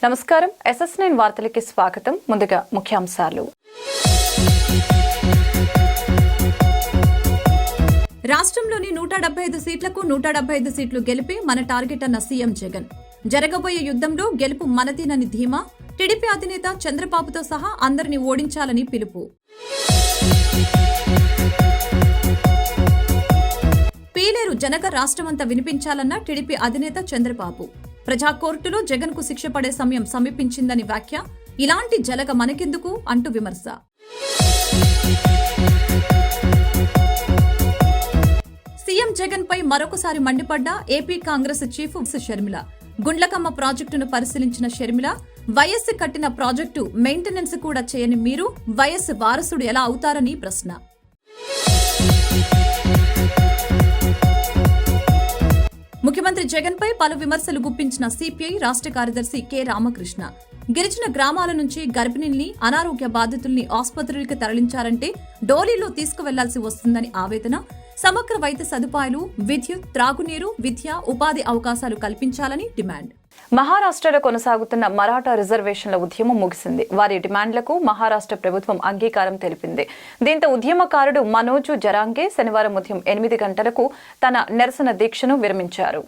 నమస్కారం SS9 వార్తలకి స్వాగతం. ముందుగా ముఖ్యాంశాలు. రాష్ట్రంలోని 175 సీట్లకు 175 సీట్లు గెలిపి మన టార్గెట్ అన్న సీఎం జగన్. జరగబోయే యుద్ధంలో గెలుపు మనదేనని ధీమా. టీడీపీ అధినేత చంద్రబాబుతో సహా అందరినీ ఓడించాలని పిలుపు. పీలేరు జనక రాష్ట్రమంతా వినిపించాలన్న టీడీపీ అధినేత చంద్రబాబు. ప్రజా కోర్టులో జగన్ కు శిక్ష పడే సమయం సమీపించిందని వ్యాఖ్య. ఇలాంటి జలగ మనకెందుకు అంటూ విమర్శ. సీఎం జగన్ పై మరొకసారి మండిపడ్డ AP Congress chief Sharmila. Gundlakamma ప్రాజెక్టును పరిశీలించిన షర్మిల, వైఎస్ కట్టిన ప్రాజెక్టు మెయింటెనెన్స్ కూడా చేయని మీరు వైఎస్ వారసుడు ఎలా అవుతారని ప్రశ్న. ముఖ్యమంత్రి జగన్ పై పలు విమర్శలు గుప్పించిన సిపిఐ రాష్ట్ర కార్యదర్శి కె రామకృష్ణ. గిరిజన గ్రామాల నుంచి గర్భిణుల్ని, అనారోగ్య బాధితుల్ని ఆసుపత్రులకు తరలించారంటే డోలీలో తీసుకువెళ్లాల్సి వస్తుందని ఆవేదన. సమగ్ర వైద్య సదుపాయాలు, విద్యుత్, త్రాగునీరు, విద్య, ఉపాధి అవకాశాలు కల్పించాలని డిమాండ్. మహారాష్ట్రలో కొనసాగుతున్న మరాఠా రిజర్వేషన్ల ఉద్యమం ముగిసింది. వారి డిమాండ్లకు మహారాష్ట్ర ప్రభుత్వం అంగీకారం తెలిపింది. దీంతో ఉద్యమకారుడు మనోజ్ జరాంగే శనివారం ఉదయం 8 గంటలకు తన నిరసన దీక్షను విరమించారు.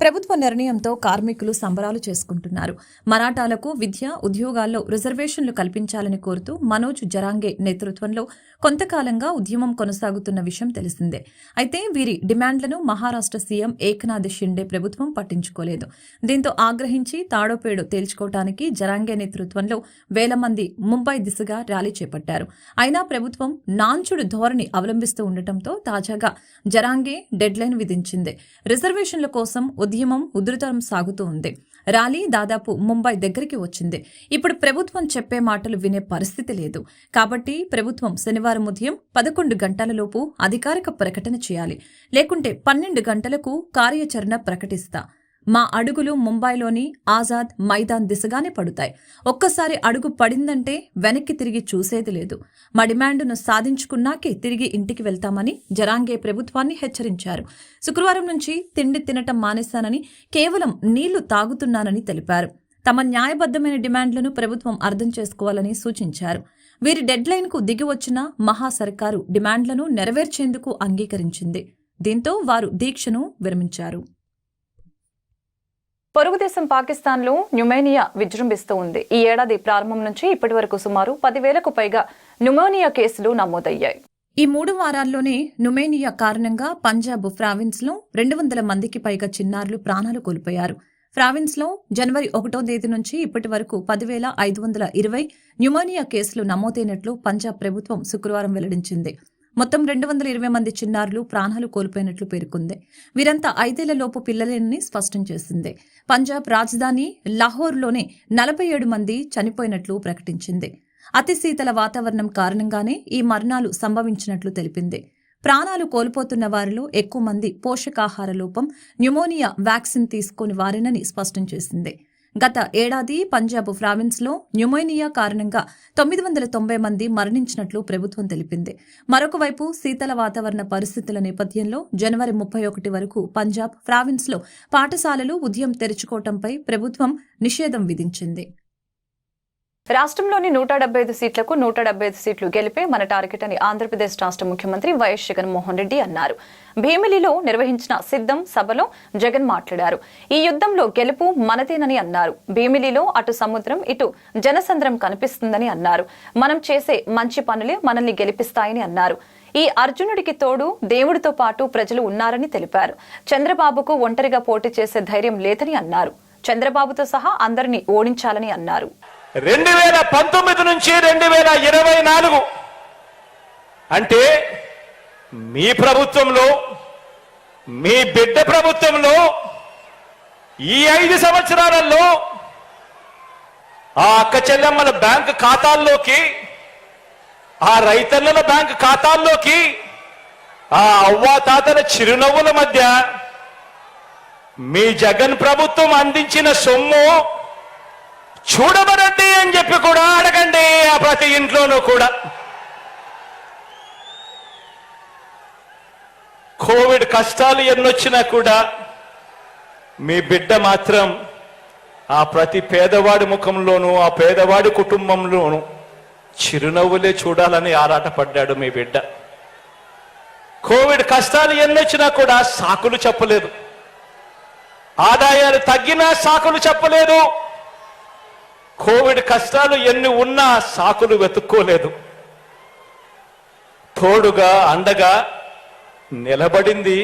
ప్రభుత్వ నిర్ణయంతో కార్మికులు సంబరాలు చేసుకుంటున్నారు. మరాఠాలకు విద్య, ఉద్యోగాల్లో రిజర్వేషన్లు కల్పించాలని కోరుతూ మనోజ్ జరాంగే నేతృత్వంలో కొంతకాలంగా ఉద్యమం కొనసాగుతున్న విషయం తెలిసిందే. అయితే వీరి డిమాండ్లను మహారాష్ట్ర సీఎం ఏక్నాథ్ షిండే ప్రభుత్వం పట్టించుకోలేదు. దీంతో ఆగ్రహించి తాడోపేడో తేల్చుకోవటానికి జరాంగే నేతృత్వంలో వేల మంది ముంబై దిశగా ర్యాలీ చేపట్టారు. అయినా ప్రభుత్వం నాంచుడు ధోరణి అవలంబిస్తూ ఉండటంతో తాజాగా జరాంగే డెడ్లైన్ విధించింది. రిజర్వేషన్ల కోసం ఉద్యమం ఉధృతం సాగుతూ ఉంది. ర్యాలీ దాదాపు ముంబై దగ్గరికి వచ్చింది. ఇప్పుడు ప్రభుత్వం చెప్పే మాటలు వినే పరిస్థితి లేదు. కాబట్టి ప్రభుత్వం శనివారం ఉదయం 11 గంటలలోపు అధికారిక ప్రకటన చేయాలి. లేకుంటే 12 గంటలకు కార్యాచరణ ప్రకటిస్తా. మా అడుగులు ముంబైలోని ఆజాద్ మైదాన్ దిశగానే పడుతాయి. ఒక్కసారి అడుగు పడిందంటే వెనక్కి తిరిగి చూసేది లేదు. మా డిమాండ్ను సాధించుకున్నాకే తిరిగి ఇంటికి వెళ్తామని జరాంగే ప్రభుత్వాన్ని హెచ్చరించారు. శుక్రవారం నుంచి తిండి తినటం మానేశానని, కేవలం నీళ్లు తాగుతున్నానని తెలిపారు. తమ న్యాయబద్దమైన డిమాండ్లను ప్రభుత్వం అర్థం చేసుకోవాలని సూచించారు. వీరి డెడ్లైన్కు దిగి వచ్చిన మహా సర్కారు డిమాండ్లను నెరవేర్చేందుకు అంగీకరించింది. దీంతో వారు దీక్షను విరమించారు. పొరుగు దేశం పాకిస్తాన్లో న్యూమోనియా విజృంభిస్తూ ఉంది. ఈ ఏడాది ప్రారంభం నుంచి ఇప్పటి వరకు సుమారు 10,000కు పైగా న్యూమోనియా కేసులు నమోదయ్యాయి. ఈ 3 వారాల్లోనే న్యూమోనియా కారణంగా పంజాబ్ ప్రావిన్స్లో 200 మందికి పైగా చిన్నారులు ప్రాణాలు కోల్పోయారు. ప్రావిన్స్లో జనవరి 1వ తేదీ నుంచి ఇప్పటి వరకు 10,520 న్యూమోనియా కేసులు నమోదైనట్లు పంజాబ్ ప్రభుత్వం శుక్రవారం వెల్లడించింది. మొత్తం 220 మంది చిన్నారులు ప్రాణాలు కోల్పోయినట్లు పేర్కొంది. వీరంతా 5 ఏళ్లలోపు పిల్లలేనని స్పష్టం చేసింది. పంజాబ్ రాజధాని లాహోర్లోనే 47 మంది చనిపోయినట్లు ప్రకటించింది. అతి శీతల వాతావరణం కారణంగానే ఈ మరణాలు సంభవించినట్లు తెలిపింది. ప్రాణాలు కోల్పోతున్న వారిలో ఎక్కువ మంది పోషకాహార లోపం, న్యూమోనియా వ్యాక్సిన్ తీసుకోని వారేనని స్పష్టం చేసింది. గత ఏడాది పంజాబ్ ప్రావిన్స్లో న్యూమోనియా కారణంగా 990 మంది మరణించినట్లు ప్రభుత్వం తెలిపింది. మరొక వైపు శీతల వాతావరణ పరిస్థితుల నేపథ్యంలో జనవరి 31 వరకు పంజాబ్ ప్రావిన్స్లో పాఠశాలలు ఉదయం తెరుచుకోవడంపై ప్రభుత్వం నిషేధం విధించింది. రాష్ట్రంలోని 175 సీట్లకు 175 సీట్లు గెలిపే మన టార్గెట్ అని ఆంధ్రప్రదేశ్ రాష్ట్ర ముఖ్యమంత్రి వైఎస్ జగన్మోహన్ రెడ్డి అన్నారు. భీమిలిలో నిర్వహించిన సిద్ధం సభలో జగన్ మాట్లాడారు. ఈ యుద్ధంలో గెలుపు మనదేనని అన్నారు. భీమిలిలో అటు సముద్రం, ఇటు జనసంద్రం కనిపిస్తుందని అన్నారు. మనం చేసే మంచి పనులే మనల్ని గెలిపిస్తాయని అన్నారు. ఈ అర్జునుడికి తోడు దేవుడితో పాటు ప్రజలు ఉన్నారని తెలిపారు. చంద్రబాబుకు ఒంటరిగా పోటీ చేసే ధైర్యం లేదని అన్నారు. చంద్రబాబుతో సహా అందరినీ ఓడించాలని అన్నారు. 2019 నుంచి 2024 అంటే మీ ప్రభుత్వంలో, మీ బిడ్డ ప్రభుత్వంలో ఈ 5 సంవత్సరాలలో ఆ అక్క చెల్లెమ్మల బ్యాంకు ఖాతాల్లోకి, ఆ రైతన్నల బ్యాంకు ఖాతాల్లోకి, ఆ అవ్వాతాతల చిరునవ్వుల మధ్య మీ జగన్ ప్రభుత్వం అందించిన సొమ్ము చూడమనండి అని చెప్పి కూడా అడగండి. ఆ ప్రతి ఇంట్లోనూ కూడా కోవిడ్ కష్టాలు ఎన్నొచ్చినా కూడా మీ బిడ్డ మాత్రం ఆ ప్రతి పేదవాడి ముఖంలోనూ ఆ పేదవాడి కుటుంబంలోనూ చిరునవ్వులే చూడాలని ఆరాటపడ్డాడు మీ బిడ్డ. కోవిడ్ కష్టాలు ఎన్నొచ్చినా కూడా సాకులు చెప్పలేదు, ఆదాయాలు తగ్గినా సాకులు చెప్పలేదు, కోవిడ్ కష్టాలు ఎన్ని ఉన్నా సాకులు వెతుక్కోలేదు. తోడుగా అండగా నిలబడింది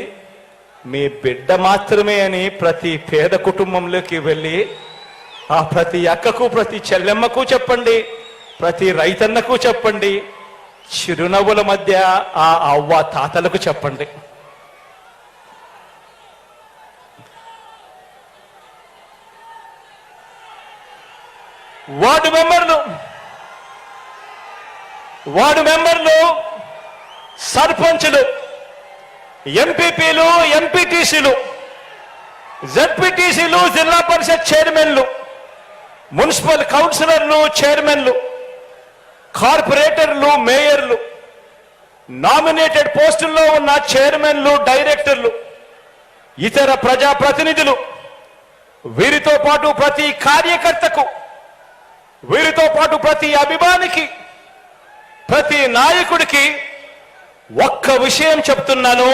మీ బిడ్డ మాత్రమే అని ప్రతి పేద కుటుంబంలోకి వెళ్ళి ఆ ప్రతి అక్కకు ప్రతి చెల్లెమ్మకు చెప్పండి, ప్రతి రైతన్నకు చెప్పండి, చిరునవ్వుల మధ్య ఆ అవ్వ తాతలకు చెప్పండి. వార్డు మెంబర్లు, సర్పంచులు, ఎంపీపీలు, ఎంపీటీసీలు, జడ్పీటీసీలు, జిల్లా పరిషత్ చైర్మన్లు, మున్సిపల్ కౌన్సిలర్లు, చైర్మన్లు, కార్పొరేటర్లు, మేయర్లు, నామినేటెడ్ పోస్టుల్లో ఉన్న చైర్మన్లు, డైరెక్టర్లు, ఇతర ప్రజాప్రతినిధులు, వీరితో పాటు ప్రతి కార్యకర్తకు, వీరితో పాటు ప్రతి అభిమానికి, ప్రతి నాయకుడికి ఒక్క విషయం చెప్తున్నాను,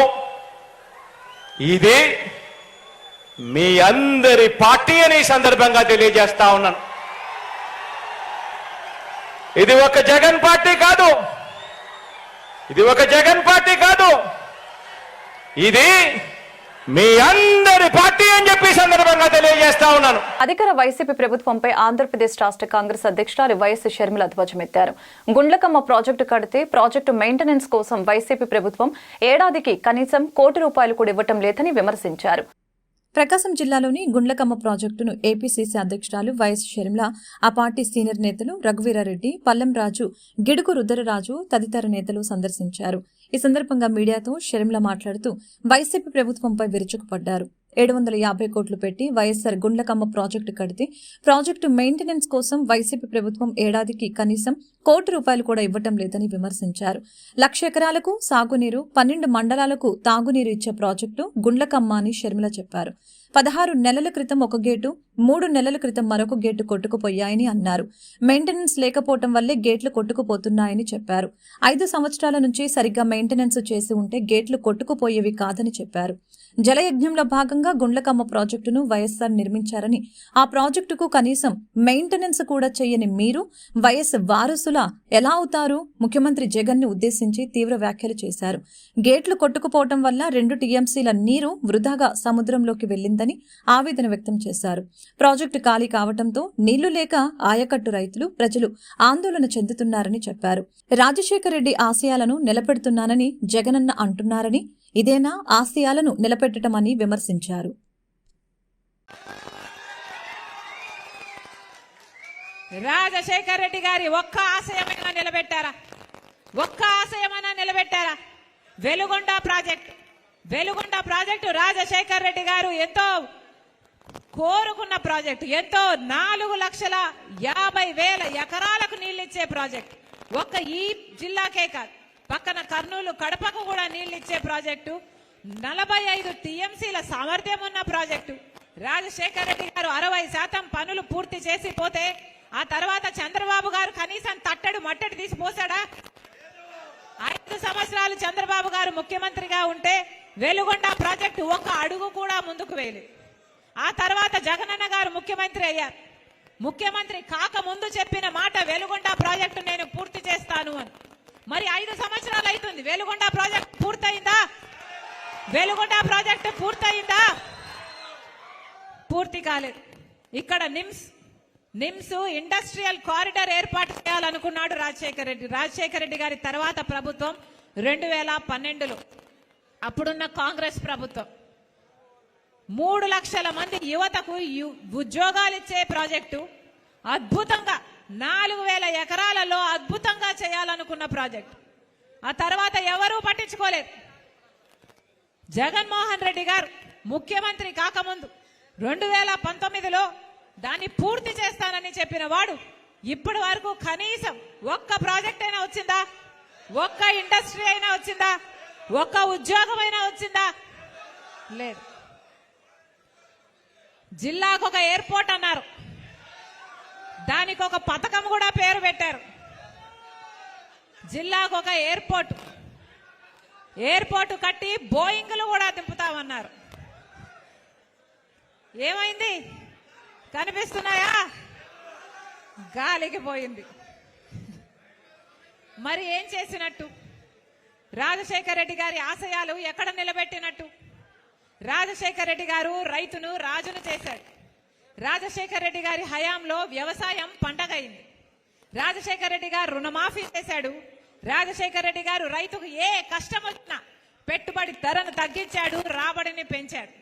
ఇది మీ అందరి పార్టీ అని ఈ సందర్భంగా తెలియజేస్తా ఉన్నాను. ఇది ఒక జగన్ పార్టీ కాదు, ఇది ఒక జగన్ పార్టీ కాదు, ఇది మీ అందరి పార్టీ అని చెప్పి సందర్భంగా తెలియజేస్తా ఉన్నాను. అధికార వైసీపీ ప్రభుత్వంపై ఆంధ్రప్రదేశ్ రాష్ట్ర కాంగ్రెస్ అధ్యక్షురాలు వైఎస్ షర్మిల ధ్వజమెత్తారు. గుండ్లకమ్మ ప్రాజెక్టు కడితే ప్రాజెక్టు మెయింటెనెన్స్ కోసం వైసీపీ ప్రభుత్వం ఏడాదికి కనీసం ₹1 కూడా ఇవ్వటం లేదని విమర్శించారు. ప్రకాశం జిల్లాలోని గుండ్లకమ్మ ప్రాజెక్టును ఏపీసీసీ అధ్యక్షురాలు వైఎస్ షర్మిల, ఆ పార్టీ సీనియర్ నేతలు రఘువీరారెడ్డి, పల్లం రాజు, గిడుగు రుద్రరాజు తదితర నేతలు సందర్శించారు. ఈ సందర్భంగా మీడియాతో షర్మిల మాట్లాడుతూ వైసీపీ ప్రభుత్వంపై విరుచుకుపడ్డారు. 750 కోట్లు పెట్టి వైఎస్సార్ గుండ్లకమ్మ ప్రాజెక్టు కడితే ప్రాజెక్టు మెయింటెనెన్స్ కోసం వైసీపీ ప్రభుత్వం ఏడాదికి కనీసం ₹1 కూడా ఇవ్వటం లేదని విమర్శించారు. 1,00,000 ఎకరాలకు సాగునీరు, 12 మండలాలకు తాగునీరు ఇచ్చే ప్రాజెక్టు గుండ్లకమ్మ అని షర్మిల చెప్పారు. 16 నెలల క్రితం ఒక గేటు, 3 నెలల క్రితం మరొక గేటు కొట్టుకుపోయాయని అన్నారు. మెయింటెనెన్స్ లేకపోవటం వల్లే గేట్లు కొట్టుకుపోతున్నాయని చెప్పారు. 5 సంవత్సరాల నుంచి సరిగ్గా మెయింటెనెన్స్ చేసి ఉంటే గేట్లు కొట్టుకుపోయేవి కాదని చెప్పారు. జలయజ్ఞంలో భాగంగా గుండ్లకమ్మ ప్రాజెక్టును వైఎస్సార్ నిర్మించారని, ఆ ప్రాజెక్టుకు కనీసం మెయింటెనెన్స్ కూడా చేయని మీరు వైఎస్ వారసులా ఎలా అవుతారు? ముఖ్యమంత్రి జగన్ ని ఉద్దేశించి తీవ్ర వ్యాఖ్యలు చేశారు. గేట్లు కొట్టుకుపోవటం వల్ల 2 టీఎంసీల నీరు వృధాగా సముద్రంలోకి వెళ్లిందని ఆవేదన వ్యక్తం చేశారు. ప్రాజెక్టు ఖాళీ కావడంతో నీళ్లు లేక ఆయకట్టు రైతులు, ప్రజలు ఆందోళన చెందుతున్నారని చెప్పారు. రాజశేఖర రెడ్డి ఆశయాలను నిలబెడుతున్నానని జగనన్న అంటున్నారని, ఇదేనా ఆశయాలను నిలబెట్టడమని విమర్శించారు. రాజశేఖర రెడ్డి గారి ఒక్క ఆశయమైనా నిలబెట్టారా? ఒక్క ఆశయమైనా నిలబెట్టారా? వెలుగొండ ప్రాజెక్టు రాజశేఖర రెడ్డి గారు ఎంతో కోరుకున్న ప్రాజెక్టు, ఎంతో 4,50,000 ఎకరాలకు నీళ్ళిచ్చే ప్రాజెక్టు. ఒక్క ఈ జిల్లాకే కాదు, పక్కన కర్నూలు, కడపకు కూడా నీళ్ళిచ్చే ప్రాజెక్టు. 45 టీఎంసీల సామర్థ్యం ఉన్న ప్రాజెక్టు. రాజశేఖర రెడ్డి గారు 60% పనులు పూర్తి చేసి పోతే ఆ తర్వాత చంద్రబాబు గారు కనీసం తట్టడు మట్టడి తీసిపోసాడా? 5 సంవత్సరాలు చంద్రబాబు గారు ముఖ్యమంత్రిగా ఉంటే వెలుగొండ ప్రాజెక్టు ఒక్క అడుగు కూడా ముందుకు వేయలేదు. ఆ తర్వాత జగనన్న గారు ముఖ్యమంత్రి అయ్యారు. ముఖ్యమంత్రి కాకముందు చెప్పిన మాట వెలుగొండ ప్రాజెక్టు నేను పూర్తి చేస్తాను అని. మరి 5 సంవత్సరాలు అవుతుంది. వెలుగొండ ప్రాజెక్టు పూర్తయిందా? వెలుగొండ ప్రాజెక్టు పూర్తయిందా? పూర్తి కాలేదు. ఇక్కడ నిమ్స్ ఇండస్ట్రియల్ కారిడార్ ఏర్పాటు చేయాలనుకున్నాడు రాజశేఖర రెడ్డి గారి తర్వాత ప్రభుత్వం 2012లో అప్పుడున్న కాంగ్రెస్ ప్రభుత్వం 3 లక్షల మంది యువతకు ఉద్యోగాలు ఇచ్చే ప్రాజెక్టు, అద్భుతంగా 4,000 ఎకరాలలో అద్భుతంగా చేయాలనుకున్న ప్రాజెక్టు. ఆ తర్వాత ఎవరూ పట్టించుకోలేదు. జగన్మోహన్ రెడ్డి గారు ముఖ్యమంత్రి కాకముందు 2019లో దాన్ని పూర్తి చేస్తానని చెప్పిన వాడు ఇప్పటి వరకు కనీసం ఒక్క ప్రాజెక్ట్ అయినా వచ్చిందా? ఒక్క ఇండస్ట్రీ అయినా వచ్చిందా? ఒక్క ఉద్యోగం అయినా వచ్చిందా? లేదు. జిల్లాకు ఒక ఎయిర్పోర్ట్ అన్నారు. దానికి ఒక పథకం కూడా పేరు పెట్టారు. జిల్లాకు ఒక ఎయిర్పోర్ట్ కట్టి బోయింగ్లు కూడా దింపుతామన్నారు. ఏమైంది? కనిపిస్తున్నాయా? గాలికి పోయింది. మరి ఏం చేసినట్టు? రాజశేఖర రెడ్డి గారి ఆశయాలు ఎక్కడ నిలబెట్టినట్టు? రాజశేఖర రెడ్డి గారు రైతును రాజును చేశాడు. రాజశేఖర రెడ్డి గారి హయాంలో వ్యవసాయం పండగైంది. రాజశేఖర రెడ్డి గారు రుణమాఫీ చేశాడు. రాజశేఖర రెడ్డి గారు రైతుకు ఏ కష్టం వచ్చినా పెట్టుబడి ధరను తగ్గించాడు, రాబడిని పెంచాడు.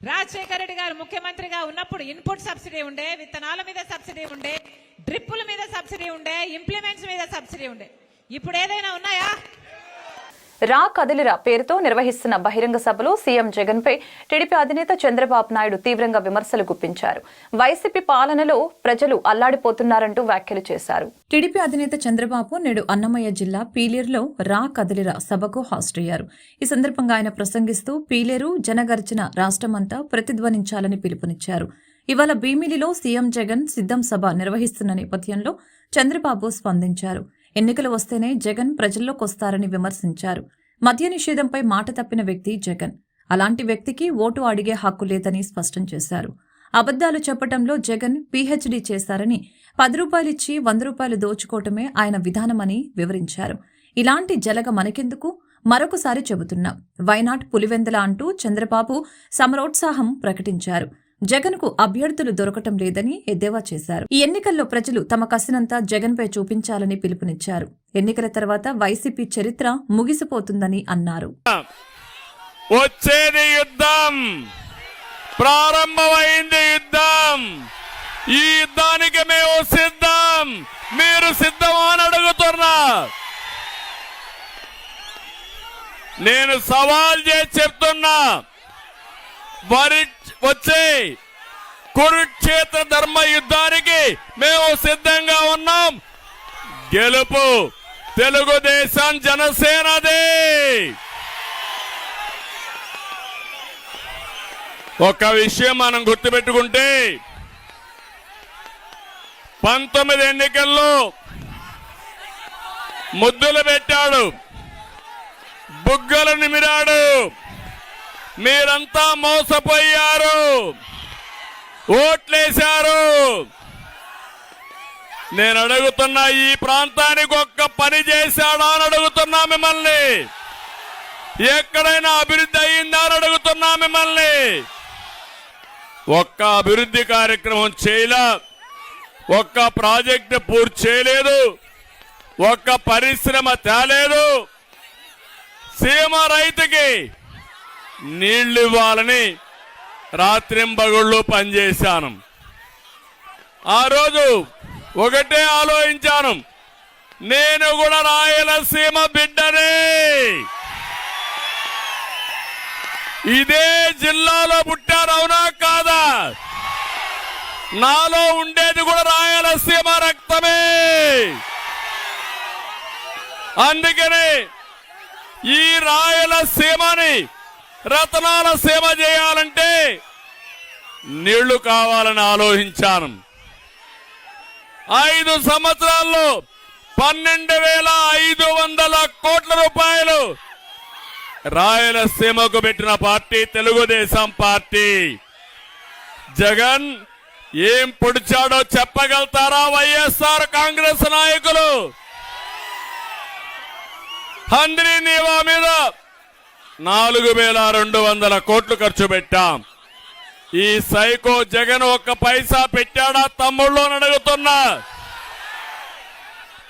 రాజశేఖర రెడ్డి గారు ముఖ్యమంత్రిగా ఉన్నప్పుడు ఇన్పుట్ సబ్సిడీ ఉండే, విత్తనాల మీద సబ్సిడీ ఉండే, డ్రిప్పుల మీద సబ్సిడీ ఉండే, ఇంప్లిమెంట్స్ మీద సబ్సిడీ ఉండే. ఇప్పుడు ఏదైనా ఉన్నాయా? రా కదిలిరా పేరుతో నిర్వహిస్తున్న బహిరంగ సభలో సీఎం జగన్ పై టీడీపీ అధినేత చంద్రబాబు నాయుడు తీవ్రంగా విమర్శలు గుప్పించారు. వైసీపీ పాలనలో ప్రజలు అల్లాడిపోతున్నారంటూ వ్యాఖ్యలు చేశారు. టీడీపీ అధినేత చంద్రబాబు నేడు అన్నమయ్య జిల్లా పీలేరులో రా కదిలిరా సభకు హాజరయ్యారు. ఈ సందర్భంగా ఆయన ప్రసంగిస్తూ పీలేరు జనగర్జన రాష్ట్రమంతా ప్రతిధ్వనించాలని పిలుపునిచ్చారు. ఇవాళ భీమిలిలో సీఎం జగన్ సిద్ధం సభ నిర్వహిస్తున్న నేపథ్యంలో చంద్రబాబు స్పందించారు. ఎన్నికలు వస్తేనే జగన్ ప్రజల్లోకొస్తారని విమర్శించారు. మద్య నిషేధంపై మాట తప్పిన వ్యక్తి జగన్. అలాంటి వ్యక్తికి ఓటు అడిగే హక్కు లేదని స్పష్టం చేశారు. అబద్దాలు చెప్పడంలో జగన్ పీహెచ్డీ చేశారని, 10 రూపాయలిచ్చి 100 రూపాయలు దోచుకోవటమే ఆయన విధానమని వివరించారు. ఇలాంటి జలగ మనకెందుకు? మరొకసారి చెబుతున్నాం, వైనాట్ పులివెందల అంటూ చంద్రబాబు సమరోత్సాహం ప్రకటించారు. జగన్కు అభ్యర్థులు దొరకటం లేదని ఎద్దేవా చేశారు. ఈ ఎన్నికల్లో ప్రజలు తమ కసినంతా జగన్పై చూపించాలని పిలుపునిచ్చారు. ఎన్నికల తర్వాత వైసీపీ చరిత్ర ముగిసిపోతుందని అన్నారు. వచ్చేది యుద్ధం, ప్రారంభమైంది యుద్ధం. ఈ యుద్ధానికి మేము సిద్ధం. మీరు సిద్ధమా అని అడుగుతున్నా. నేను సవాల్ చేసి చెప్తున్నా, వచ్చే కురుక్షేత్ర ధర్మ యుద్ధానికి మేము సిద్ధంగా ఉన్నాం. గెలుపు తెలుగుదేశం జనసేనది. ఒక విషయం మనం గుర్తుపెట్టుకుంటే, 19 ఎన్నికల్లో ముద్దులు పెట్టాడు, బుగ్గలు నిమిరాడు. మీరంతా మోసపోయారు, ఓట్లేశారు. నేను అడుగుతున్నా, ఈ ప్రాంతానికి ఒక్క పని చేశాడా అని అడుగుతున్నా మిమ్మల్ని. ఎక్కడైనా అభివృద్ధి అయిందా అని అడుగుతున్నా మిమ్మల్ని. ఒక్క అభివృద్ధి కార్యక్రమం చేయలే, ఒక్క ప్రాజెక్టు పూర్తి చేయలేదు, ఒక్క పరిశ్రమ తేలేదు. సీమ రైతుకి నీళ్లు ఇవ్వాలని రాత్రింబగుళ్ళు పనిచేశాను. ఆ రోజు ఒకటే ఆలోచించాను, నేను కూడా రాయలసీమ బిడ్డనే. ఇదే జిల్లాలో పుట్టాను, అవునా కాదా? నాలో ఉండేది కూడా రాయలసీమ రక్తమే. అందుకనే ఈ రాయలసీమని రతనాల సీమ చేయాలంటే నీళ్లు కావాలని ఆలోచించాను. 5 సంవత్సరాల్లో 12,500 కోట్ల రూపాయలు రాయలసీమకు పెట్టిన పార్టీ తెలుగుదేశం పార్టీ. జగన్ ఏం పొడిచాడో చెప్పగలుగుతారా వైఎస్ఆర్ కాంగ్రెస్ నాయకులు? హంద్రీ నీవా మీద 4,200 కోట్లు ఖర్చు పెట్టాం. ఈ సైకో జగన్ ఒక్క పైసా పెట్టాడా తమ్ముళ్ళు అని అడుగుతున్నా.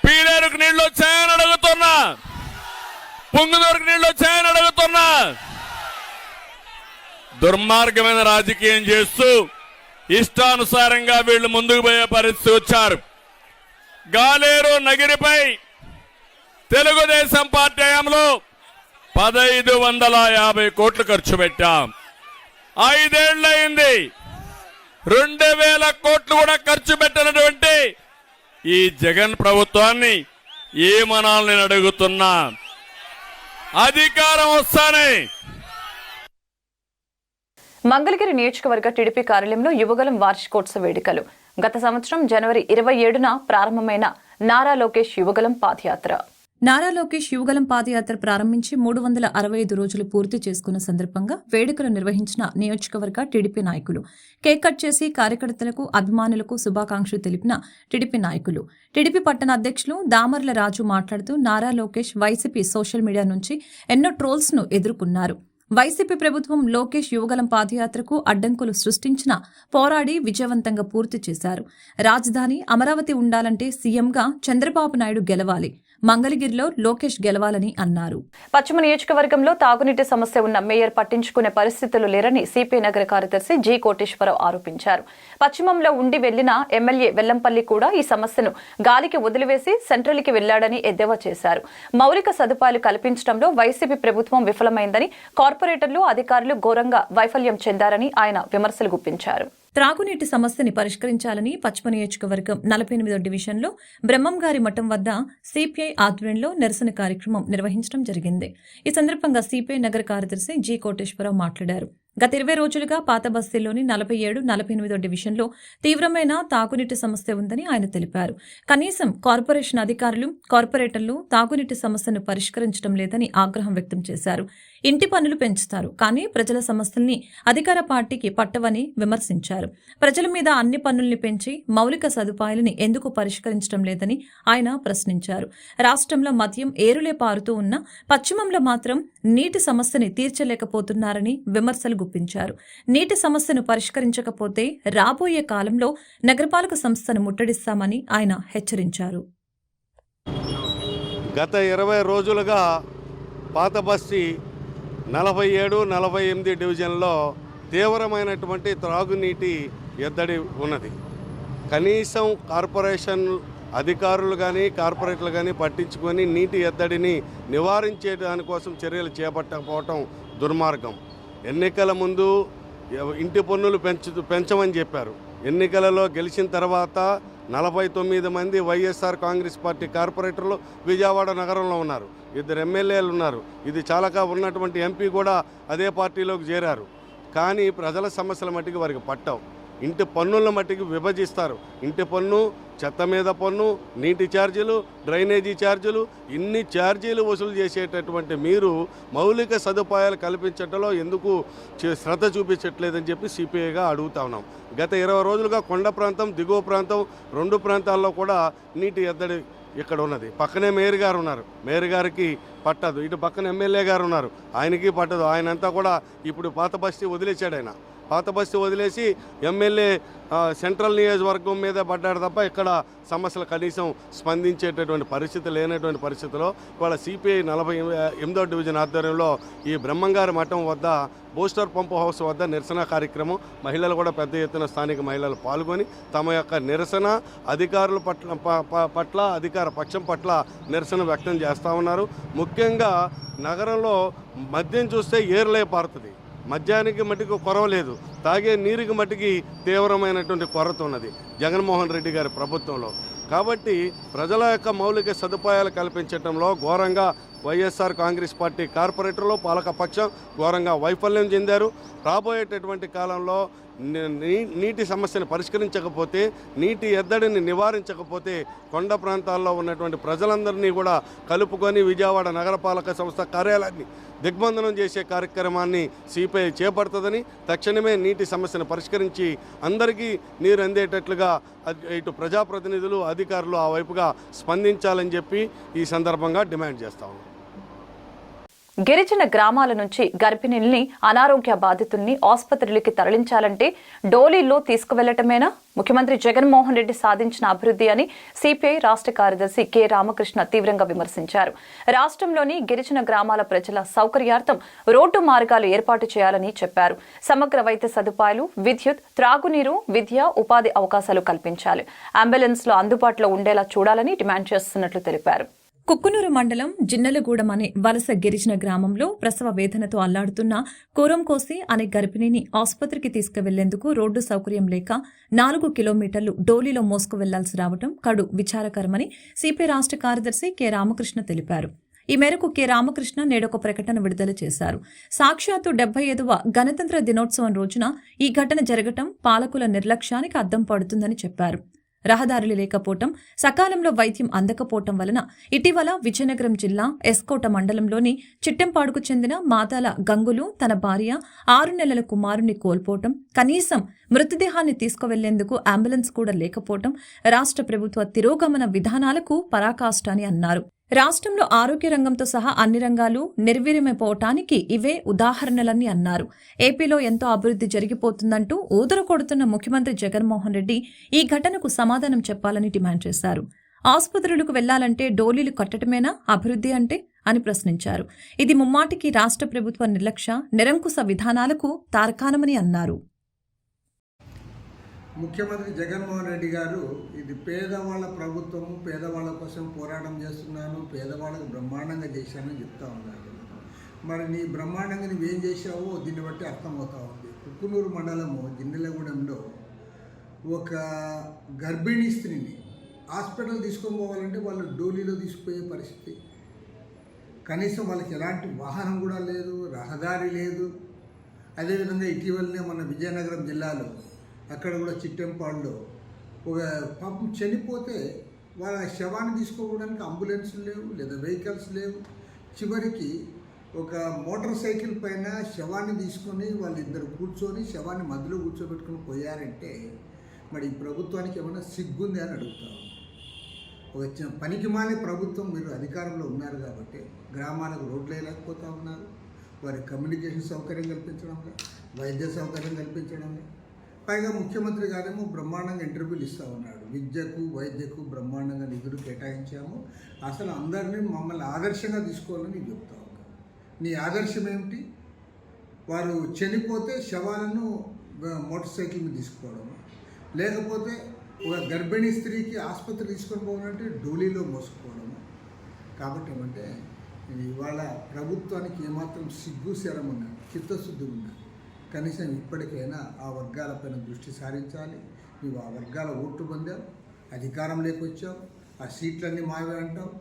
పీలేరుకు నీళ్లు వచ్చాయని అడుగుతున్నా, పుంగుదూరుకు నీళ్లు వచ్చాయని అడుగుతున్నా. దుర్మార్గమైన రాజకీయం చేస్తూ ఇష్టానుసారంగా వీళ్లు ముందుకు పోయే పరిస్థితి వచ్చారు. గాలేరు నగిరిపై తెలుగుదేశం పార్టీ హయాంలో 1,550 కోట్లు ఖర్చు పెట్టాం. 5 ఏళ్లయింది, 2,000 కోట్లు కూడా ఖర్చు పెట్టినటువంటి ఈ జగన్ ప్రభుత్వాన్ని ఏమనాలని నేను అడుగుతున్నా. అధికారం వస్తానే. మంగళగిరి నియోజకవర్గ టీడీపీ కార్యాలయంలో యువగలం వార్షికోత్సవ వేడుకలు. గత సంవత్సరం జనవరి 27న ప్రారంభమైన నారా లోకేష్ యువగలం పాదయాత్ర. నారా లోకేష్ యువగలం పాదయాత్ర ప్రారంభించి 365 రోజులు పూర్తి చేసుకున్న సందర్భంగా వేడుకలు నిర్వహించిన నియోజకవర్గ టీడీపీ నాయకులు కేక్ కట్ చేసి కార్యకర్తలకు, అభిమానులకు శుభాకాంక్షలు తెలిపిన టీడీపీ నాయకులు. టీడీపీ పట్టణ అధ్యక్షులు దామర్ల రాజు మాట్లాడుతూ Nara Lokesh YCP social media నుంచి ఎన్నో ట్రోల్స్ ను ఎదుర్కొన్నారు. వైసీపీ ప్రభుత్వం లోకేష్ యువగలం పాదయాత్రకు అడ్డంకులు సృష్టించినా పోరాడి విజయవంతంగా పూర్తి చేశారు. రాజధాని అమరావతి ఉండాలంటే సీఎంగా చంద్రబాబు నాయుడు గెలవాలి, మంగళగిరిలో లోకేష్ గెలవాలని అన్నారు. పశ్చిమ నియోజకవర్గంలో తాగునీటి సమస్య ఉన్న మేయర్ పట్టించుకునే పరిస్థితులు లేరని సిపిఐ నగర కార్యదర్శి జి కోటేశ్వరరావు ఆరోపించారు. పశ్చిమంలో ఉండి వెళ్లిన ఎమ్మెల్యే వెల్లంపల్లి కూడా ఈ సమస్యను గాలికి వదిలివేసి సెంట్రల్కి వెళ్లాడని ఎద్దేవా చేశారు. మౌలిక సదుపాయాలు కల్పించడంలో వైసీపీ ప్రభుత్వం విఫలమైందని, కార్పొరేటర్లు, అధికారులు ఘోరంగా వైఫల్యం చెందారని ఆయన విమర్శలు గుప్పించారు. త్రాగునీటి సమస్యని పరిష్కరించాలని పశ్చిమ నియోజకవర్గం 48వ డివిజన్లో బ్రహ్మంగారి మఠం వద్ద సిపిఐ ఆధ్వర్యంలో నిరసన కార్యక్రమం నిర్వహించడం జరిగింది. ఈ సందర్భంగా సిపిఐ నగర కార్యదర్శి జి కోటేశ్వరరావు మాట్లాడారు. గత 20 రోజులుగా పాత బస్తీల్లోని 47, 48వ డివిజన్లో తీవ్రమైన తాగునీటి సమస్య ఉందని ఆయన తెలిపారు. కనీసం కార్పొరేషన్ అధికారులు, కార్పొరేటర్లు తాగునీటి సమస్యను పరిష్కరించడం లేదని ఆగ్రహం వ్యక్తం చేశారు. ఇంటి పన్నులు పెంచుతారు, కానీ ప్రజల సమస్యల్ని అధికార పార్టీకి పట్టవని విమర్శించారు. ప్రజల మీద అన్ని పన్నుల్ని పెంచి మౌలిక సదుపాయాలని ఎందుకు పరిష్కరించడం లేదని ఆయన ప్రశ్నించారు. రాష్ట్రంలో మద్యం ఏరులే పారుతూ ఉన్నా పశ్చిమంలో మాత్రం నీటి సమస్యని తీర్చలేకపోతున్నారని విమర్శలు గుప్పించారు. నీటి సమస్యను పరిష్కరించకపోతే రాబోయే కాలంలో నగరపాలక సంస్థను ముట్టడిస్తామని ఆయన హెచ్చరించారు. గత 20 రోజులుగా పాత బస్తీ 47, 48 డివిజన్లో తీవ్రమైనటువంటి త్రాగునీటి ఎద్దడి ఉన్నది. కనీసం కార్పొరేషన్ అధికారులు కానీ కార్పొరేటర్లు కానీ పట్టించుకొని నీటి ఎద్దడిని నివారించే దానికోసం చర్యలు చేపట్టకపోవటం దుర్మార్గం. ఎన్నికల ముందు ఇంటి పన్నులు పెంచమని చెప్పారు. ఎన్నికలలో గెలిచిన తర్వాత 49 మంది వైఎస్ఆర్ కాంగ్రెస్ పార్టీ కార్పొరేటర్లు విజయవాడ నగరంలో ఉన్నారు. 2 ఎమ్మెల్యేలు ఉన్నారు. ఇది చాలాగా ఉన్నటువంటి ఎంపీ కూడా అదే పార్టీలోకి చేరారు. కానీ ప్రజల సమస్యల మట్టికి వారికి పట్టవు. ఇంటి పన్నుల మట్టికి విభజిస్తారు. ఇంటి పన్ను, చెత్త మీద పన్ను, నీటి ఛార్జీలు, డ్రైనేజీ ఛార్జీలు, ఇన్ని ఛార్జీలు వసూలు చేసేటటువంటి మీరు మౌలిక సదుపాయాలు కల్పించడంలో ఎందుకు శ్రద్ధ చూపించట్లేదని చెప్పి సిపిఐగా అడుగుతా ఉన్నాం. గత 20 రోజులుగా కొండ ప్రాంతం, దిగువ ప్రాంతం 2 ప్రాంతాల్లో కూడా నీటి ఎద్దడి ఇక్కడ ఉన్నది. పక్కనే మేయర్ గారు ఉన్నారు, మేయర్ గారికి పట్టదు. ఇటు పక్కన ఎమ్మెల్యే గారు ఉన్నారు, ఆయనకి పట్టదు. ఆయనంతా కూడా ఇప్పుడు పాత బస్తీ వదిలేశాడు. ఆయన పాత బస్తీ వదిలేసి ఎమ్మెల్యే సెంట్రల్ నియోజకవర్గం మీద పడ్డాడు తప్ప ఇక్కడ సమస్యలు కనీసం స్పందించేటటువంటి పరిస్థితి లేనటువంటి పరిస్థితిలో ఇవాళ సిపిఐ 48వ డివిజన్ ఆధ్వర్యంలో ఈ బ్రహ్మంగారి మఠం వద్ద బూస్టర్ పంపు హౌస్ వద్ద నిరసన కార్యక్రమం, మహిళలు కూడా పెద్ద ఎత్తున స్థానిక మహిళలు పాల్గొని తమ యొక్క నిరసన అధికారుల పట్ల అధికార పక్షం పట్ల నిరసన వ్యక్తం చేస్తూ ఉన్నారు. ముఖ్యంగా నగరంలో మద్యం చూస్తే ఏర్లే పారుతుంది. మద్యానికి మట్టికి కొరవ లేదు, తాగే నీరుకి మట్టికి తీవ్రమైనటువంటి కొరత ఉన్నది జగన్మోహన్ రెడ్డి గారి ప్రభుత్వంలో. కాబట్టి ప్రజల యొక్క మౌలిక సదుపాయాలు కల్పించడంలో ఘోరంగా వైఎస్ఆర్ కాంగ్రెస్ పార్టీ కార్పొరేటర్లు, పాలకపక్షం ఘోరంగా వైఫల్యం చెందారు. రాబోయేటటువంటి కాలంలో నీటి సమస్యను పరిష్కరించకపోతే, నీటి ఎద్దడిని నివారించకపోతే కొండ ప్రాంతాల్లో ఉన్నటువంటి ప్రజలందరినీ కూడా కలుపుకొని విజయవాడ నగరపాలక సంస్థ కార్యాలయాన్ని దిగ్బంధనం చేసే కార్యక్రమాన్ని సిపిఐ చేపడుతుందని, తక్షణమే నీటి సమస్యను పరిష్కరించి అందరికీ నీరు అందేటట్లుగా ఇటు ప్రజాప్రతినిధులు, అధికారులు ఆ వైపుగా స్పందించాలని చెప్పి ఈ సందర్భంగా డిమాండ్ చేస్తా ఉన్నాం. గిరిజన గ్రామాల నుంచి గర్భిణుల్ని, అనారోగ్య బాధితుల్ని ఆసుపత్రులకి తరలించాలంటే డోలీల్లో తీసుకువెళ్లటమేనా ముఖ్యమంత్రి జగన్మోహన్ రెడ్డి సాధించిన అభివృద్ధి అని సిపిఐ రాష్ట్ర కార్యదర్శి కె రామకృష్ణ తీవ్రంగా విమర్శించారు. రాష్ట్రంలోని గిరిజన గ్రామాల ప్రజల సౌకర్యార్థం రోడ్డు మార్గాలు ఏర్పాటు చేయాలని చెప్పారు. సమగ్ర వైద్య సదుపాయాలు, విద్యుత్, త్రాగునీరు, విద్య, ఉపాధి అవకాశాలు కల్పించాలి. అంబులెన్స్లు అందుబాటులో ఉండేలా చూడాలని డిమాండ్ చేస్తున్నట్లు తెలిపారు. కుక్కునూరు మండలం జిన్నెలగూడెం అనే వలస గిరిజన గ్రామంలో ప్రసవ వేదనతో అల్లాడుతున్న కూరంకోసి అనే గర్భిణిని ఆసుపత్రికి తీసుకువెళ్లేందుకు రోడ్డు సౌకర్యం లేక 4 కిలోమీటర్లు డోలీలో మోసుకు వెళ్లాల్సి రావడం కడు విచారకరమని సిపిఐ రాష్ట్ర కార్యదర్శి కె రామకృష్ణ తెలిపారు. ఈ మేరకు కె రామకృష్ణ నేడొక ప్రకటన విడుదల చేశారు. సాక్షాత్తు 75వ గణతంత్ర దినోత్సవం రోజున ఈ ఘటన జరగటం పాలకుల నిర్లక్ష్యానికి అద్దం పడుతుందని చెప్పారు. రహదారులు లేకపోవటం, సకాలంలో వైద్యం అందకపోవటం వలన ఇటీవల విజయనగరం జిల్లా ఎస్కోట మండలంలోని చిట్టెంపాడుకు చెందిన మాదాల గంగులు తన భార్య 6 నెలల కుమారుణ్ణి కోల్పోవటం, కనీసం మృతదేహాన్ని తీసుకువెళ్లేందుకు అంబులెన్స్ కూడా లేకపోవటం రాష్ట్ర ప్రభుత్వ తిరోగమన విధానాలకు పరాకాష్ట అని అన్నారు. రాష్ట్రంలో ఆరోగ్య రంగంతో సహా అన్ని రంగాలు నిర్వీర్యమైపోవటానికి ఇవే ఉదాహరణలని అన్నారు. ఏపీలో ఎంతో అభివృద్ధి జరిగిపోతుందంటూ ఊదర కొడుతున్న ముఖ్యమంత్రి జగన్మోహన్ రెడ్డి ఈ ఘటనకు సమాధానం చెప్పాలని డిమాండ్ చేశారు. ఆసుపత్రులకు వెళ్లాలంటే డోలీలు కట్టడమేనా అభివృద్ధి అంటే అని ప్రశ్నించారు. ఇది ముమ్మాటికి రాష్ట్ర ప్రభుత్వ నిర్లక్ష్య నిరంకుశ విధానాలకు తార్కాణమని అన్నారు. ముఖ్యమంత్రి జగన్మోహన్ రెడ్డి గారు ఇది పేదవాళ్ళ ప్రభుత్వము, పేదవాళ్ళ కోసం పోరాటం చేస్తున్నాను, పేదవాళ్ళకు బ్రహ్మాండంగా చేశానని చెప్తా ఉన్నారు. మరి నీ బ్రహ్మాండంగా నువ్వేం చేశావో దీన్ని బట్టి అర్థమవుతా ఉంది. కుక్కునూరు మండలము జిన్నెలగూడెంలో ఒక గర్భిణీ స్త్రీని హాస్పిటల్ తీసుకొని పోవాలంటే వాళ్ళు డోలీలో తీసుకుపోయే పరిస్థితి. కనీసం వాళ్ళకి ఎలాంటి వాహనం కూడా లేదు, రహదారి లేదు. అదేవిధంగా ఇటీవలనే మన విజయనగరం జిల్లాలో అక్కడ కూడా చిట్టెంపాడులో ఒక పాపం చనిపోతే వాళ్ళ శవాన్ని తీసుకోవడానికి అంబులెన్స్లు లేవు, లేదా వెహికల్స్ లేవు. చివరికి ఒక మోటార్ సైకిల్ పైన శవాన్ని తీసుకొని వాళ్ళిద్దరు కూర్చొని శవాన్ని మధ్యలో కూర్చోబెట్టుకుని పోయారంటే మరి ఈ ప్రభుత్వానికి ఏమైనా సిగ్గుంది అని అడుగుతారు. ఒక పనికి మానే ప్రభుత్వం, మీరు అధికారంలో ఉన్నారు కాబట్టి గ్రామాలకు రోడ్లు వేయలేకపోతూ ఉన్నారు. వారి కమ్యూనికేషన్ సౌకర్యం కల్పించడంలో, వైద్య సౌకర్యం కల్పించడంలో, పైగా ముఖ్యమంత్రి గారేమో బ్రహ్మాండంగా ఇంటర్వ్యూలు ఇస్తూ ఉన్నాడు. విద్యకు వైద్యకు బ్రహ్మాండంగా నిధులు కేటాయించాము, అసలు అందరినీ మమ్మల్ని ఆదర్శంగా తీసుకోవాలని చెప్తా ఉన్నాను. నీ ఆదర్శం ఏమిటి? వారు చనిపోతే శవాలను మోటార్ సైకిల్ మీద తీసుకోవడము, లేకపోతే ఒక గర్భిణీ స్త్రీకి ఆసుపత్రి తీసుకొని పోవాలంటే డోలీలో మోసుకోవడము. కాబట్టి ఏమంటే ఇవాళ ప్రభుత్వానికి ఏమాత్రం సిగ్గు శరం ఉన్నది, చిత్తశుద్ధి ఉన్నది. కనీసం ఇప్పటికైనా ఆ వర్గాలపైన దృష్టి సారించాలి. నువ్వు ఆ వర్గాల ఓట్లు పొందావు, అధికారం లేకొచ్చావు, ఆ సీట్లన్నీ మావే అంటావు.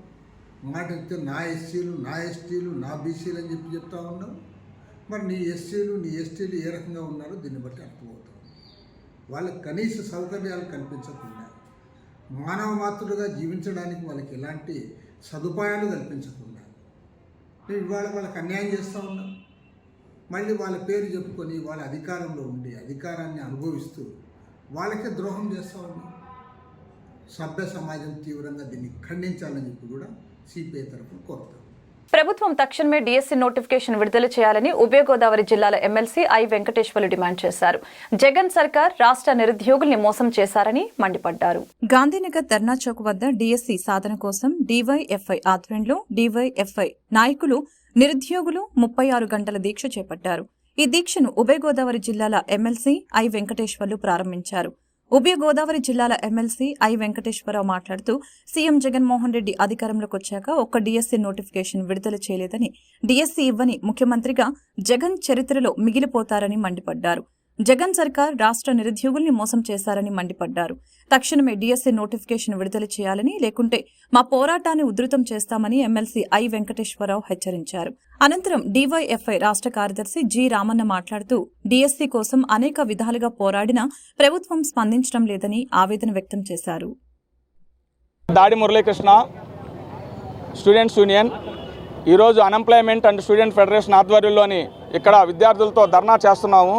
మాట చెప్తే నా ఎస్సీలు, నా ఎస్టీలు, నా బీసీలు అని చెప్తా ఉన్నావు. మరి నీ ఎస్సీలు, నీ ఎస్టీలు ఏ రకంగా ఉన్నారో దీన్ని బట్టి అర్థమవుతావు. వాళ్ళకి కనీస సౌకర్యాలు కల్పించకుండా, మానవ మాతృలుగా జీవించడానికి వాళ్ళకి ఎలాంటి సదుపాయాలు కల్పించకుండా నువ్వు ఇవాళ వాళ్ళకి అన్యాయం చేస్తూ ఉన్నావు. మళ్ళీ వాళ్ళ పేరు చెప్పుకొని వాళ్ళ అధికారంలో ఉండి అధికారాన్ని అనుభవిస్తూ వాళ్ళకే ద్రోహం చేస్తూ ఉన్నాం. సభ్య సమాజం తీవ్రంగా దీన్ని ఖండించాలని చెప్పి కూడా సిపిఐ తరఫున కోరుతాం. ప్రభుత్వం తక్షణమే డిఎస్సి నోటిఫికేషన్ విడుదల చేయాలని ఉభయ గోదావరి జిల్లాల ఎమ్మెల్సీ ఐ వెంకటేశ్వర్లు డిమాండ్ చేశారు. జగన్ సర్కార్ రాష్ట్ర నిరుద్యోగుల్ని మోసం చేశారని మండిపడ్డారు. గాంధీనగర్ ధర్నా చౌక్ వద్ద డిఎస్సి సాధన కోసం డివైఎఫ్ఐ ఆధ్వర్యంలో డివైఎఫ్ఐ నాయకులు నిరుద్యోగులు 36 గంటల దీక్ష చేపట్టారు. ఈ దీక్షను ఉభయ గోదావరి జిల్లాల ఎమ్మెల్సీ ఐ వెంకటేశ్వర్లు ప్రారంభించారు. ఉభయ గోదావరి జిల్లాల ఎమ్మెల్సీ ఐ వెంకటేశ్వరరావు మాట్లాడుతూ సీఎం జగన్మోహన్ రెడ్డి అధికారంలోకి వచ్చాక ఒక్క డిఎస్సీ నోటిఫికేషన్ విడుదల చేయలేదని, డిఎస్సీ ఇవ్వని ముఖ్యమంత్రిగా జగన్ చరిత్రలో మిగిలిపోతారని మండిపడ్డారు. జగన్ సర్కార్ రాష్ట్ర నిరుద్యోగుల్ని మోసం చేశారని మండిపడ్డారు. తక్షణమే డిఎస్సీ నోటిఫికేషన్ విడుదల చేయాలని, లేకుంటే మా పోరాటాన్ని ఉధృతం చేస్తామని ఎమ్మెల్సీ ఐ వెంకటేశ్వరరావు హెచ్చరించారు. అనంతరం డివైఎఫ్ఐ రాష్ట్ర కార్యదర్శి జి రామన్న మాట్లాడుతూ డిఎస్సీ కోసం అనేక విధాలుగా పోరాడినా ప్రభుత్వం స్పందించడం లేదని ఆవేదన వ్యక్తం చేశారు. దాడి మురళీకృష్ణ, స్టూడెంట్స్ యూనియన్, ఈరోజు అన్ఎంప్లాయ్మెంట్ అండ్ స్టూడెంట్ ఫెడరేషన్ ఆధ్వర్యంలోని ఇక్కడ విద్యార్థులతో ధర్నా చేస్తున్నాము.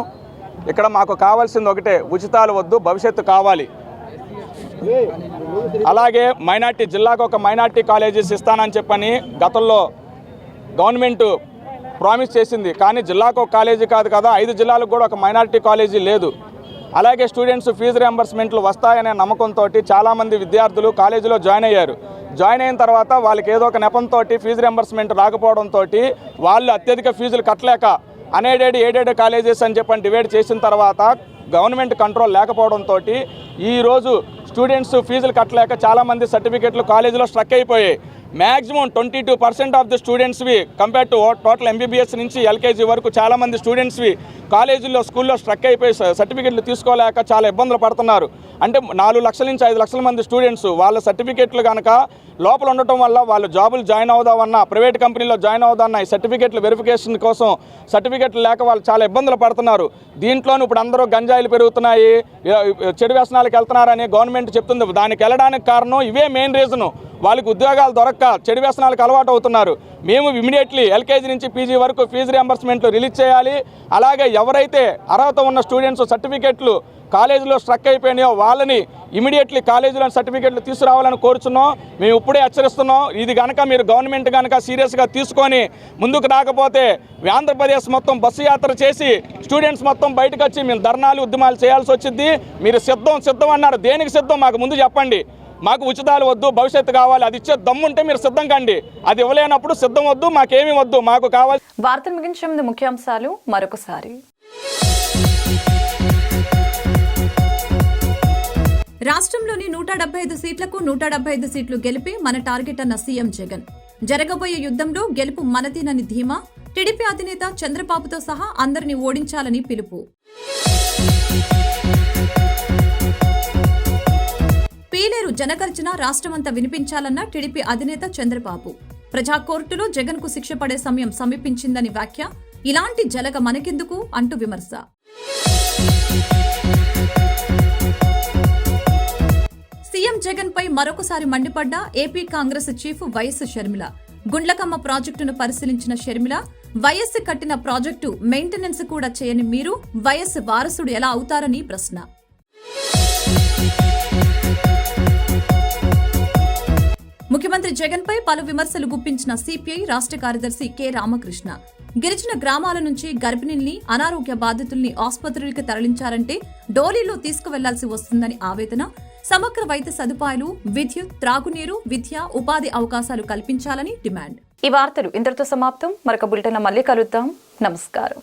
ఇక్కడ మాకు కావాల్సింది ఒకటే, ఉచితాలు వద్దు, భవిష్యత్తు కావాలి. అలాగే మైనార్టీ జిల్లాకు ఒక మైనార్టీ కాలేజెస్ ఇస్తానని చెప్పని గతంలో గవర్నమెంట్ ప్రామిస్ చేసింది. కానీ జిల్లాకు ఒక కాలేజీ కాదు కదా, 5 జిల్లాలకు కూడా ఒక మైనార్టీ కాలేజీ లేదు. అలాగే స్టూడెంట్స్ ఫీజు రియంబర్స్మెంట్లు వస్తాయనే నమ్మకంతో చాలామంది విద్యార్థులు కాలేజీలో జాయిన్ అయ్యారు. జాయిన్ అయిన తర్వాత వాళ్ళకి ఏదో ఒక నెపంతో ఫీజు రియంబర్స్మెంట్ రాకపోవడంతో వాళ్ళు అత్యధిక ఫీజులు కట్టలేక ఎయిడెడ్ కాలేజెస్ అని చెప్పని డివైడ్ చేసిన తర్వాత గవర్నమెంట్ కంట్రోల్ లేకపోవడంతో ఈరోజు స్టూడెంట్స్ ఫీజులు కట్టలేక చాలామంది సర్టిఫికెట్లు కాలేజీలో స్ట్రక్ అయిపోయాయి. మ్యాక్సిమం 22% ఆఫ్ ది స్టూడెంట్స్వి కంపేర్ టు టోటల్ ఎంబీబీఎస్ నుంచి ఎల్కేజీ వరకు చాలామంది స్టూడెంట్స్వి కాలేజీల్లో స్కూల్లో స్ట్రక్ అయిపోయి సర్టిఫికెట్లు తీసుకోలేక చాలా ఇబ్బందులు పడుతున్నారు. అంటే 4 లక్షల నుంచి 5 లక్షల మంది స్టూడెంట్స్ వాళ్ళ సర్టిఫికెట్లు కనుక లోపల ఉండటం వల్ల వాళ్ళు జాబులు జాయిన్ అవుదామన్నా, ప్రైవేట్ కంపెనీలో జాయిన్ అవుదామన్నా ఈ సర్టిఫికెట్లు వెరిఫికేషన్ కోసం సర్టిఫికెట్లు లేక వాళ్ళు చాలా ఇబ్బందులు పడుతున్నారు. దీంట్లోనూ ఇప్పుడు అందరూ గంజాయిలు పెరుగుతున్నాయి, చెడు వ్యసనాలకు వెళ్తున్నారని గవర్నమెంట్ చెప్తుంది. దానికి వెళ్ళడానికి కారణం ఇవే మెయిన్ రీజను. వాళ్ళకి ఉద్యోగాలు దొరక్క చెడు వ్యసనాలకు అలవాటు అవుతున్నారు. మేము ఇమీడియట్లీ ఎల్కేజీ నుంచి పీజీ వరకు ఫీజు రియంబర్స్మెంట్లు రిలీజ్ చేయాలి. అలాగే ఎవరైతే అర్హత ఉన్న స్టూడెంట్స్ సర్టిఫికెట్లు కాలేజీలో స్ట్రక్ అయిపోయినాయో వాళ్ళని ఇమీడియట్లీ కాలేజీలో సర్టిఫికెట్లు తీసుకురావాలని కోరుచున్నాం. మేము ఇప్పుడే హెచ్చరిస్తున్నాం. ఇది కనుక మీరు గవర్నమెంట్ కనుక సీరియస్గా తీసుకొని ముందుకు రాకపోతే ఆంధ్రప్రదేశ్ మొత్తం బస్సు యాత్ర చేసి స్టూడెంట్స్ మొత్తం బయటకు వచ్చి మేము ధర్నాలు ఉద్యమాలు చేయాల్సి వచ్చింది. మీరు సిద్ధం అన్నారు. దేనికి సిద్ధం మాకు ముందు చెప్పండి. మాకు ఉచితాలు వద్దు, భవిష్యత్తు కావాలి. అది ఇచ్చే దమ్ముంటే మీరు సిద్ధం కండి. అది ఇవ్వలేనప్పుడు సిద్ధం వద్దు, మాకేమీ వద్దు, మాకు కావాలి. వార్తలు ముగించే ముందు ముఖ్యాంశాలు మరొకసారి. రాష్ట్రంలోని 175 సీట్లకు 175 సీట్లు గెలిపి మన టార్గెట్ అన్న సీఎం జగన్. జరగబోయే యుద్ధంలో గెలుపు మనదేనని ధీమా. టీడీపీ అధినేత చంద్రబాబుతో సహా అందరినీ ఓడించాలని పిలుపు. పీలేరు జనగర్జన రాష్ట్రమంతా వినిపించాలన్న టీడీపీ అధినేత చంద్రబాబు. ప్రజా కోర్టులో జగన్ కు శిక్ష పడే సమయం సమీపించిందని వ్యాఖ్య. ఇలాంటి జలగ మనకెందుకు అంటూ విమర్శ. సీఎం జగన్ పై మరొకసారి మండిపడ్డ AP Congress chief YS Sharmila. Gundlakamma ప్రాజెక్టును పరిశీలించిన షర్మిల, వైఎస్ కట్టిన ప్రాజెక్టు మెయింటెనెన్స్ కూడా చేయని మీరు వైఎస్ వారసుడు ఎలా అవుతారని ప్రశ్న. ముఖ్యమంత్రి జగన్ పై పలు విమర్శలు గుప్పించిన సిపిఐ రాష్ట్ర కార్యదర్శి కె రామకృష్ణ. గిరిజన గ్రామాల నుంచి గర్భిణుల్ని, అనారోగ్య బాధితుల్ని ఆసుపత్రులకు తరలించారంటే డోలీలో తీసుకువెళ్లాల్సి వస్తుందని ఆవేదన. సమగ్ర వైద్య సదుపాయాలు, విద్యుత్, త్రాగునీరు, విద్య, ఉపాధి అవకాశాలు కల్పించాలని డిమాండ్. ఈ వార్తలు ఇంతటితో సమాప్తం. మరొక బులెటిన్లో మళ్ళీ కలుద్దాం. నమస్కారం.